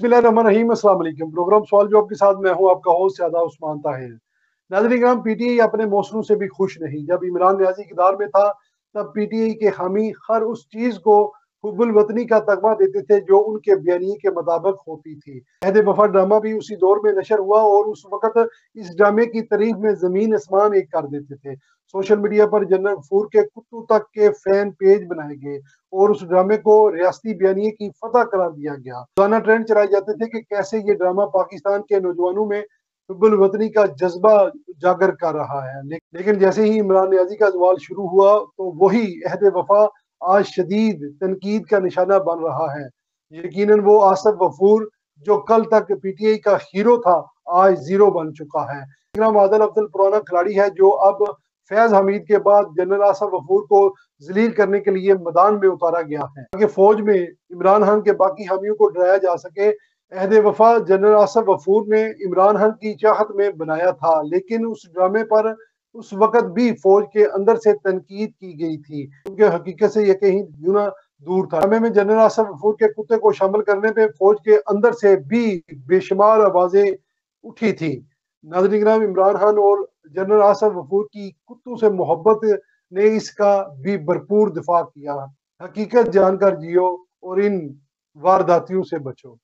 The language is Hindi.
बिस्मिल्लाहिर्रहमानिर्रहीम, अस्सलाम वालेकुम। प्रोग्राम सवाल जवाब के साथ मैं हूं आपका होस्ट ज्यादा उस्मान ताहिर। नाज़रीन किराम, पीटीआई अपने मौसलों से भी खुश नहीं। जब इमरान न्याजी इक़्तिदार में था तब पीटीआई के हामी हर उस चीज को हुब्बुल वतनी का तगमा देते थे जो उनके बयानिए के मुताबिक होती थी। अहद वफा ड्रामा भी उसी दौर में नशर हुआ और उस वक्त इस ड्रामे की तारीफ में जमीन आसमान एक कर देते थे। सोशल मीडिया पर जनरल गफूर के कुत्तू तक के फैन पेज बनाए गए और उस ड्रामे को रियासती बयानिए की फतह करार दिया गया। रोजाना ट्रेंड चलाए जाते थे कि कैसे ये ड्रामा पाकिस्तान के नौजवानों में हुब्बुल वतनी का जज्बा उजागर कर रहा है। लेकिन जैसे ही इमरान न्याजी का सवाल शुरू हुआ तो वही अहद वफा आज शदीद तनकीद का निशाना बन रहा है। यकीनन वो आसफ गफूर जो कल तक पीटीआई का हीरो था आज जीरो बन चुका है। आदिल अफजल पुराना खिलाड़ी है जो अब फैज हमीद के बाद जनरल आसफ गफूर को जलील करने के लिए मैदान में उतारा गया है ताकि फौज में इमरान खान के बाकी हामियों को डराया जा सके। अहद वफा जनरल आसफ गफूर ने इमरान खान की चाहत में बनाया था, लेकिन उस ड्रामे पर उस वक्त भी फौज के अंदर से तनकीद की गई थी क्योंकि हकीकत से यह कहीं गुना दूर था। ड्रामे में जनरल आसफ गफूर के कुत्ते को शामिल करने पे फौज के अंदर से भी बेशुमार आवाजें उठी थी। नाज़रीन किराम, इमरान खान और जनरल आसफ गफूर की कुत्तों से मोहब्बत ने इसका भी भरपूर दिफा किया। हकीकत जानकर जियो और इन वारदातियों से बचो।